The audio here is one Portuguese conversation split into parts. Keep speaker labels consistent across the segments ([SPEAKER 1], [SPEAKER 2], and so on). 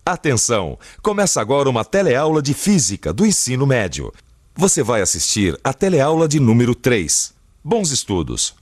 [SPEAKER 1] Atenção! Começa agora uma teleaula de Física do ensino médio. Você vai assistir a teleaula de número 3. Bons estudos!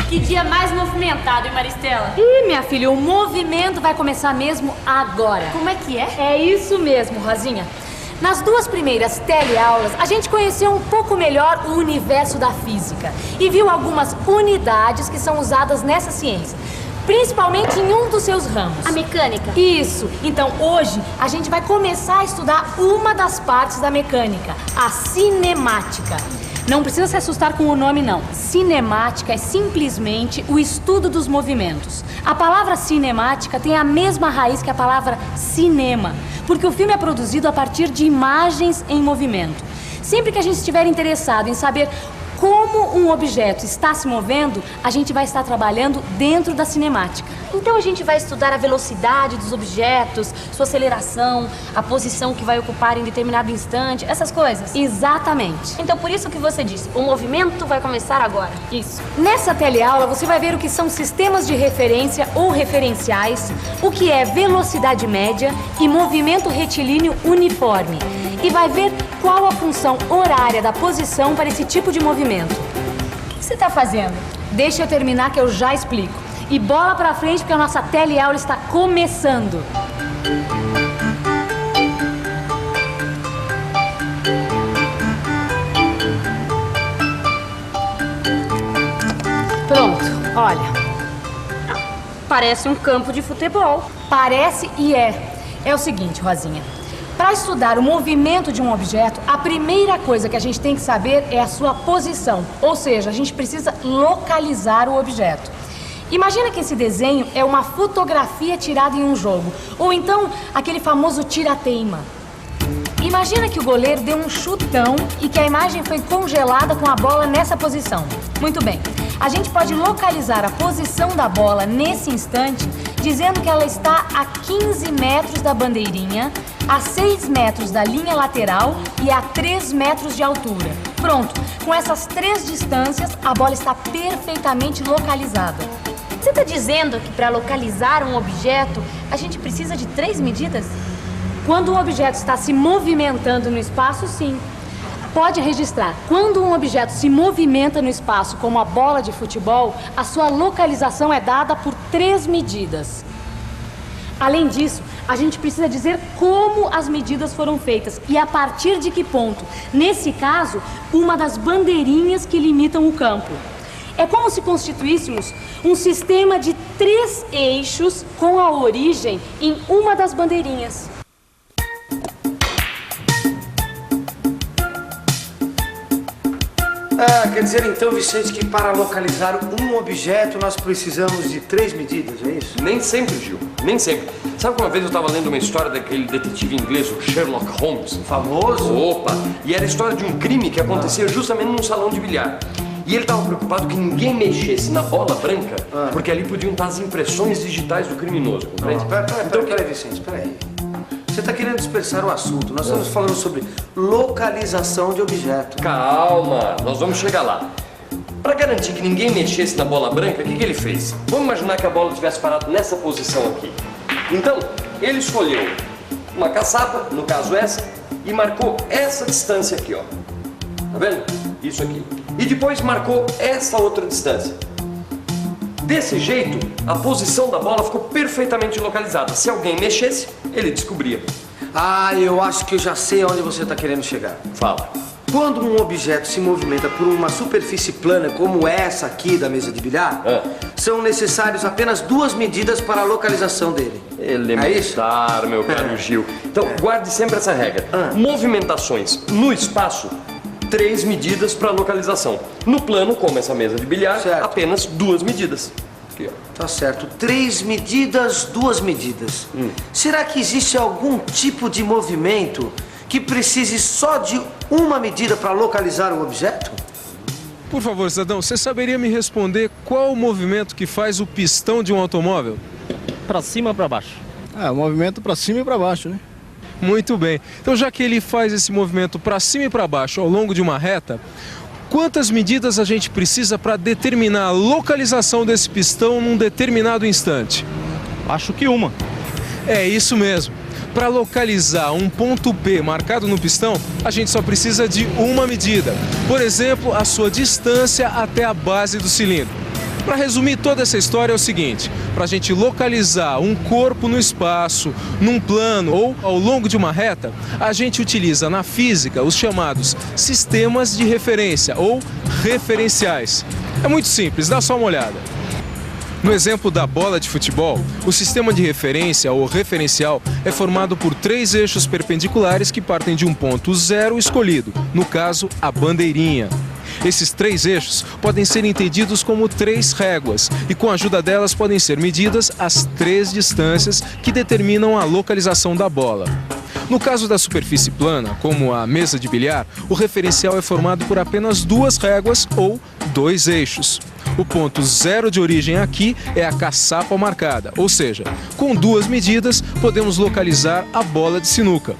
[SPEAKER 2] Que dia mais movimentado, hein, Maristela? Ih, minha filha, o movimento vai começar mesmo agora. Como é que é? É isso mesmo, Rosinha. Nas duas primeiras teleaulas, a gente conheceu um pouco melhor o universo da física e viu algumas unidades que são usadas nessa ciência, principalmente em um dos seus ramos.
[SPEAKER 3] A mecânica.
[SPEAKER 2] Isso. Então, hoje, a gente vai começar a estudar uma das partes da mecânica, a cinemática. Não precisa se assustar com o nome, não. Cinemática é simplesmente o estudo dos movimentos. A palavra cinemática tem a mesma raiz que a palavra cinema, porque o filme é produzido a partir de imagens em movimento. Sempre que a gente estiver interessado em saber como um objeto está se movendo, a gente vai estar trabalhando dentro da cinemática.
[SPEAKER 3] Então a gente vai estudar a velocidade dos objetos, sua aceleração, a posição que vai ocupar em determinado instante, essas coisas?
[SPEAKER 2] Exatamente.
[SPEAKER 3] Então por isso que você disse, o movimento vai começar agora.
[SPEAKER 2] Isso. Nessa teleaula você vai ver o que são sistemas de referência ou referenciais, o que é velocidade média e movimento retilíneo uniforme. E vai ver qual a função horária da posição para esse tipo de movimento. O que você está fazendo? Deixa eu terminar que eu já explico. E bola pra frente porque a nossa teleaula está começando. Pronto, olha.
[SPEAKER 3] Parece um campo de futebol.
[SPEAKER 2] Parece e é. É o seguinte, Rosinha. Para estudar o movimento de um objeto, a primeira coisa que a gente tem que saber é a sua posição. Ou seja, a gente precisa localizar o objeto. Imagina que esse desenho é uma fotografia tirada em um jogo. Ou então, aquele famoso tira-teima. Imagina que o goleiro deu um chutão e que a imagem foi congelada com a bola nessa posição. Muito bem. A gente pode localizar a posição da bola nesse instante dizendo que ela está a 15 metros da bandeirinha, a 6 metros da linha lateral e a 3 metros de altura. Pronto, com essas três distâncias, a bola está perfeitamente localizada.
[SPEAKER 3] Você está dizendo que para localizar um objeto, a gente precisa de 3 medidas?
[SPEAKER 2] Quando um objeto está se movimentando no espaço, sim. Pode registrar, quando um objeto se movimenta no espaço, como a bola de futebol, a sua localização é dada por 3 medidas. Além disso, a gente precisa dizer como as medidas foram feitas e a partir de que ponto. Nesse caso, uma das bandeirinhas que limitam o campo. É como se constituíssemos um sistema de 3 eixos com a origem em uma das bandeirinhas.
[SPEAKER 4] Quer dizer então, Vicente, que para localizar um objeto nós precisamos de 3 medidas, é isso?
[SPEAKER 5] Nem sempre, Gil, nem sempre. Sabe que uma vez eu estava lendo uma história daquele detetive inglês, o Sherlock Holmes?
[SPEAKER 4] Famoso?
[SPEAKER 5] Opa! E era a história de um crime que acontecia justamente num salão de bilhar. E ele estava preocupado que ninguém mexesse na bola branca, porque ali podiam estar as impressões digitais do criminoso, compreende?
[SPEAKER 4] Peraí, Vicente, peraí. Você está querendo dispersar o assunto. Nós estamos falando sobre localização de objeto.
[SPEAKER 5] Calma, nós vamos chegar lá. Para garantir que ninguém mexesse na bola branca, o que ele fez? Vamos imaginar que a bola tivesse parado nessa posição aqui. Então, ele escolheu uma caçapa, no caso essa, e marcou essa distância aqui, ó. Tá vendo? Isso aqui. E depois marcou essa outra distância. Desse jeito, a posição da bola ficou perfeitamente localizada. Se alguém mexesse, ele descobria.
[SPEAKER 4] Eu acho que eu já sei aonde você está querendo chegar.
[SPEAKER 5] Fala.
[SPEAKER 4] Quando um objeto se movimenta por uma superfície plana, como essa aqui da mesa de bilhar, são necessárias apenas 2 medidas para a localização dele.
[SPEAKER 5] Elementar, meu caro Gil. Então, guarde sempre essa regra. Movimentações no espaço, 3 medidas para localização. No plano, como essa mesa de bilhar, apenas 2 medidas. Aqui, ó.
[SPEAKER 4] Tá certo. 3 medidas, 2 medidas. Será que existe algum tipo de movimento que precise só de uma medida para localizar o objeto?
[SPEAKER 6] Por favor, cidadão, você saberia me responder qual o movimento que faz o pistão de um automóvel?
[SPEAKER 7] Para cima ou para baixo?
[SPEAKER 8] O movimento para cima e para baixo, né?
[SPEAKER 6] Muito bem. Então, já que ele faz esse movimento para cima e para baixo ao longo de uma reta, quantas medidas a gente precisa para determinar a localização desse pistão num determinado instante?
[SPEAKER 7] Acho que uma.
[SPEAKER 6] É isso mesmo. Para localizar um ponto P marcado no pistão, a gente só precisa de uma medida. Por exemplo, a sua distância até a base do cilindro. Para resumir toda essa história é o seguinte: para a gente localizar um corpo no espaço, num plano ou ao longo de uma reta, a gente utiliza na física os chamados sistemas de referência ou referenciais. É muito simples, dá só uma olhada. No exemplo da bola de futebol, o sistema de referência ou referencial é formado por 3 eixos perpendiculares que partem de um ponto zero escolhido, no caso, a bandeirinha. Esses 3 eixos podem ser entendidos como 3 réguas e com a ajuda delas podem ser medidas as 3 distâncias que determinam a localização da bola. No caso da superfície plana, como a mesa de bilhar, o referencial é formado por apenas 2 réguas ou 2 eixos. O ponto zero de origem aqui é a caçapa marcada, ou seja, com 2 medidas podemos localizar a bola de sinuca.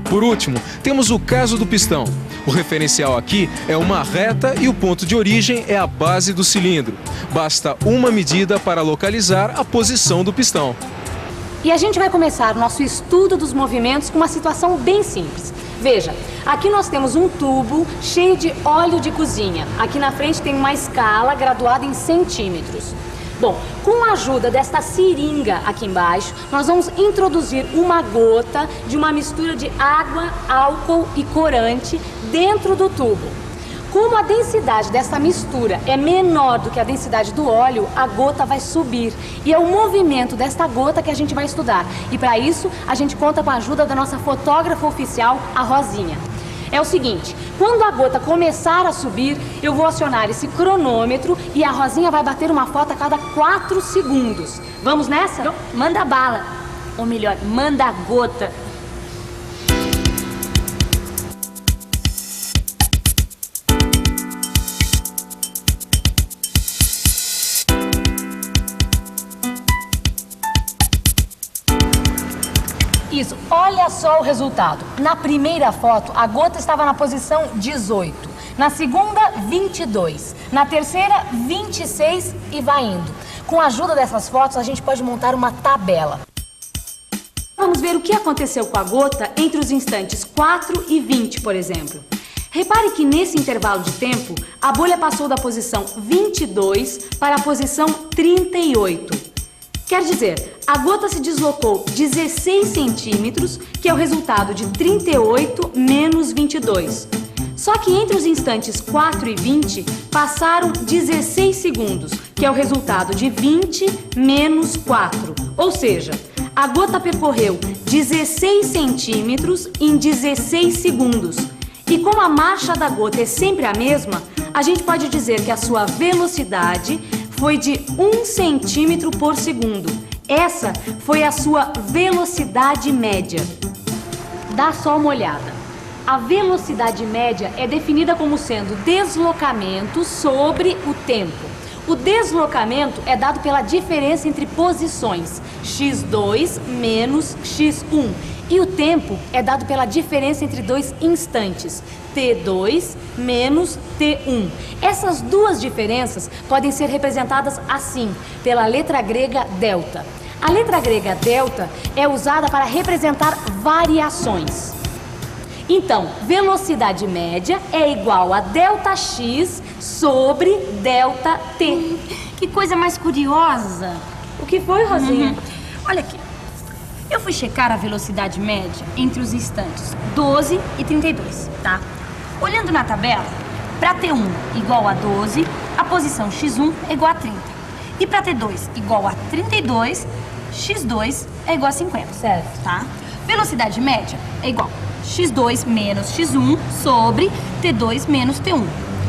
[SPEAKER 6] Por último, temos o caso do pistão. O referencial aqui é uma reta e o ponto de origem é a base do cilindro. Basta uma medida para localizar a posição do pistão.
[SPEAKER 2] E a gente vai começar o nosso estudo dos movimentos com uma situação bem simples. Veja, aqui nós temos um tubo cheio de óleo de cozinha. Aqui na frente tem uma escala graduada em centímetros. Bom, com a ajuda desta seringa aqui embaixo, nós vamos introduzir uma gota de uma mistura de água, álcool e corante dentro do tubo. Como a densidade dessa mistura é menor do que a densidade do óleo, a gota vai subir. E é o movimento desta gota que a gente vai estudar. E para isso, a gente conta com a ajuda da nossa fotógrafa oficial, a Rosinha. É o seguinte, quando a gota começar a subir, eu vou acionar esse cronômetro e a Rosinha vai bater uma foto a cada 4 segundos. Vamos nessa?
[SPEAKER 3] Então, manda bala. Ou melhor, manda a gota.
[SPEAKER 2] Isso, olha só o resultado. Na primeira foto, a gota estava na posição 18. Na segunda, 22. Na terceira, 26 e vai indo. Com a ajuda dessas fotos, a gente pode montar uma tabela. Vamos ver o que aconteceu com a gota entre os instantes 4 e 20, por exemplo. Repare que nesse intervalo de tempo, a bolha passou da posição 22 para a posição 38. Quer dizer, a gota se deslocou 16 centímetros, que é o resultado de 38 menos 22. Só que entre os instantes 4 e 20, passaram 16 segundos, que é o resultado de 20 menos 4. Ou seja, a gota percorreu 16 centímetros em 16 segundos. E como a marcha da gota é sempre a mesma, a gente pode dizer que a sua velocidade foi de 1 centímetro por segundo. Essa foi a sua velocidade média. Dá só uma olhada. A velocidade média é definida como sendo deslocamento sobre o tempo. O deslocamento é dado pela diferença entre posições, x2 menos x1. E o tempo é dado pela diferença entre 2 instantes, T2 menos T1. Essas duas diferenças podem ser representadas assim, pela letra grega delta. A letra grega delta é usada para representar variações. Então, velocidade média é igual a delta x sobre delta t.
[SPEAKER 3] Que coisa mais curiosa.
[SPEAKER 2] O que foi, Rosinha?
[SPEAKER 3] Olha aqui. Eu fui checar a velocidade média entre os instantes 12 e 32, tá? Olhando na tabela, para T1 igual a 12, a posição x1 é igual a 30. E para T2 igual a 32, x2 é igual a 50.
[SPEAKER 2] Certo.
[SPEAKER 3] Tá? Velocidade média é igual a x2 menos x1 sobre T2 menos T1.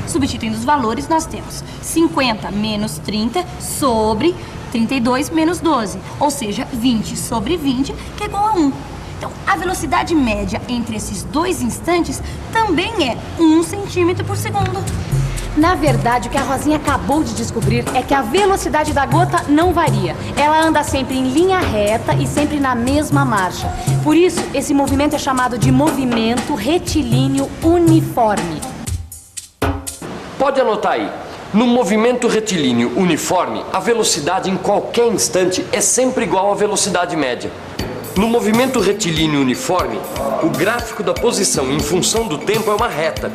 [SPEAKER 3] Substituindo os valores, nós temos 50 menos 30 sobre 32 menos 12, ou seja, 20 sobre 20, que é igual a 1. Então, a velocidade média entre esses 2 instantes também é 1 centímetro por segundo.
[SPEAKER 2] Na verdade, o que a Rosinha acabou de descobrir é que a velocidade da gota não varia. Ela anda sempre em linha reta e sempre na mesma marcha. Por isso, esse movimento é chamado de movimento retilíneo uniforme.
[SPEAKER 5] Pode anotar aí. No movimento retilíneo uniforme, a velocidade em qualquer instante é sempre igual à velocidade média. No movimento retilíneo uniforme, o gráfico da posição em função do tempo é uma reta.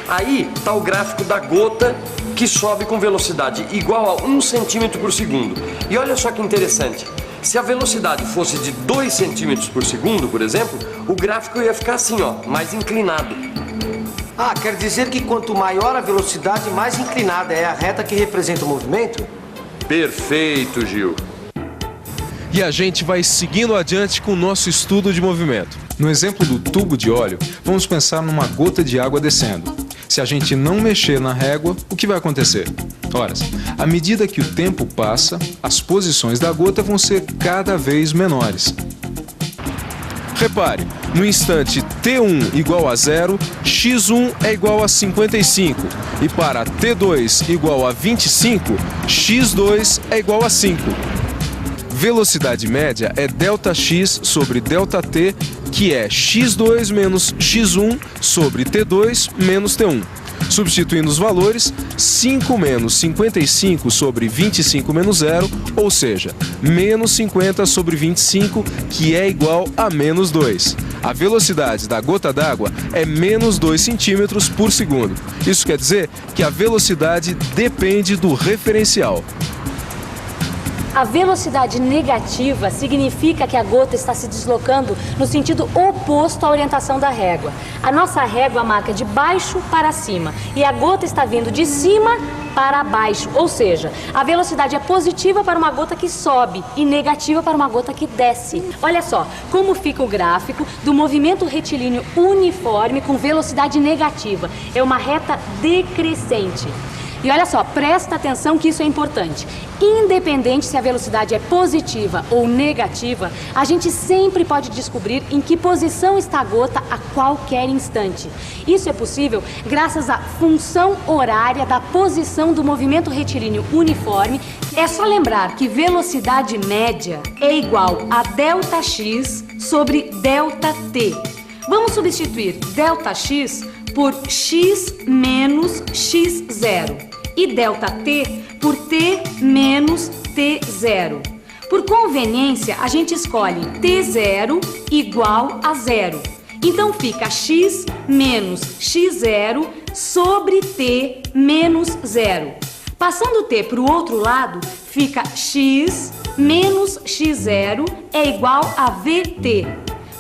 [SPEAKER 5] Aí está o gráfico da gota, que sobe com velocidade igual a 1 centímetro por segundo. E olha só que interessante. Se a velocidade fosse de 2 centímetros por segundo, por exemplo, o gráfico ia ficar assim, ó, mais inclinado.
[SPEAKER 4] Ah, quer dizer que quanto maior a velocidade, mais inclinada é a reta que representa o movimento?
[SPEAKER 5] Perfeito, Gil.
[SPEAKER 6] E a gente vai seguindo adiante com o nosso estudo de movimento. No exemplo do tubo de óleo, vamos pensar numa gota de água descendo. Se a gente não mexer na régua, o que vai acontecer? Ora, à medida que o tempo passa, as posições da gota vão ser cada vez menores. Repare, no instante T1 igual a 0, x1 é igual a 55. E para T2 igual a 25, x2 é igual a 5. Velocidade média é ΔX sobre ΔT, que é x2 menos x1 sobre T2 menos T1. Substituindo os valores, 5 menos 55 sobre 25 menos 0, ou seja, menos 50 sobre 25, que é igual a menos 2. A velocidade da gota d'água é menos 2 centímetros por segundo. Isso quer dizer que a velocidade depende do referencial.
[SPEAKER 2] A velocidade negativa significa que a gota está se deslocando no sentido oposto à orientação da régua. A nossa régua marca de baixo para cima e a gota está vindo de cima para baixo, ou seja, a velocidade é positiva para uma gota que sobe e negativa para uma gota que desce. Olha só como fica o gráfico do movimento retilíneo uniforme com velocidade negativa. É uma reta decrescente. E olha só, presta atenção que isso é importante. Independente se a velocidade é positiva ou negativa, a gente sempre pode descobrir em que posição está a gota a qualquer instante. Isso é possível graças à função horária da posição do movimento retilíneo uniforme. É só lembrar que velocidade média é igual a ΔX sobre ΔT. Vamos substituir ΔX por x menos x0 e ΔT por t menos t0. Por conveniência, a gente escolhe t0 igual a 0. Então fica x menos x0 sobre t menos 0. Passando o t para o outro lado, fica x menos x0 é igual a vt.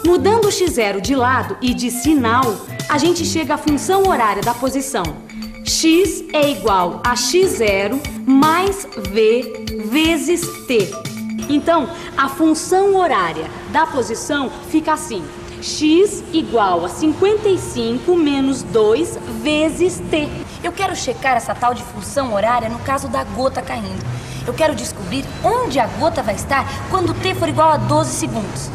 [SPEAKER 2] Mudando o x0 de lado e de sinal, a gente chega à função horária da posição. X é igual a x0 mais v vezes t. Então, a função horária da posição fica assim. X igual a 55 menos 2 vezes t.
[SPEAKER 3] Eu quero checar essa tal de função horária no caso da gota caindo. Eu quero descobrir onde a gota vai estar quando t for igual a 12 segundos.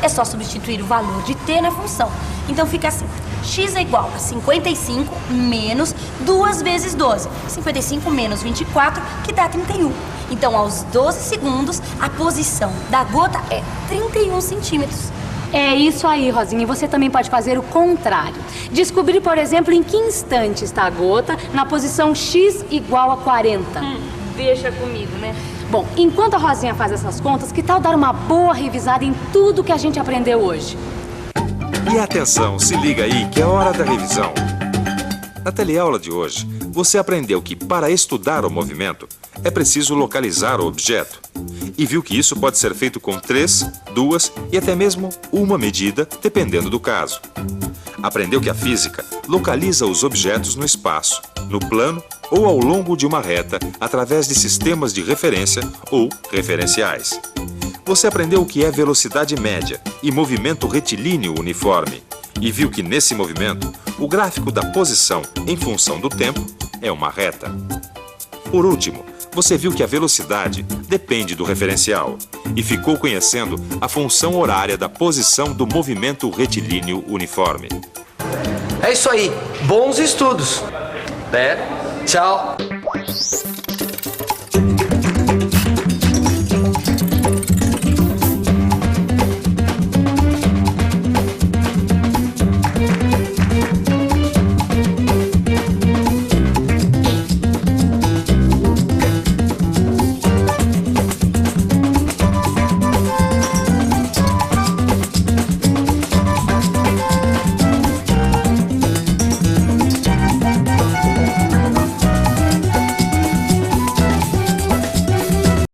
[SPEAKER 3] É só substituir o valor de t na função. Então fica assim. X é igual a 55 menos 2 vezes 12. 55 menos 24, que dá 31. Então, aos 12 segundos, a posição da gota é 31 centímetros.
[SPEAKER 2] É isso aí, Rosinha. E você também pode fazer o contrário. Descobrir, por exemplo, em que instante está a gota na posição x igual a 40.
[SPEAKER 3] Deixa comigo, né?
[SPEAKER 2] Bom, enquanto a Rosinha faz essas contas, que tal dar uma boa revisada em tudo que a gente aprendeu hoje?
[SPEAKER 1] E atenção, se liga aí que é hora da revisão. Na teleaula de hoje, você aprendeu que para estudar o movimento, é preciso localizar o objeto. E viu que isso pode ser feito com 3, 2 e até mesmo uma medida, dependendo do caso. Aprendeu que a física localiza os objetos no espaço, no plano ou ao longo de uma reta através de sistemas de referência ou referenciais. Você aprendeu o que é velocidade média e movimento retilíneo uniforme e viu que nesse movimento o gráfico da posição em função do tempo é uma reta. Por último, você viu que a velocidade depende do referencial e ficou conhecendo a função horária da posição do movimento retilíneo uniforme.
[SPEAKER 4] É isso aí. Bons estudos.
[SPEAKER 5] É, Tchau.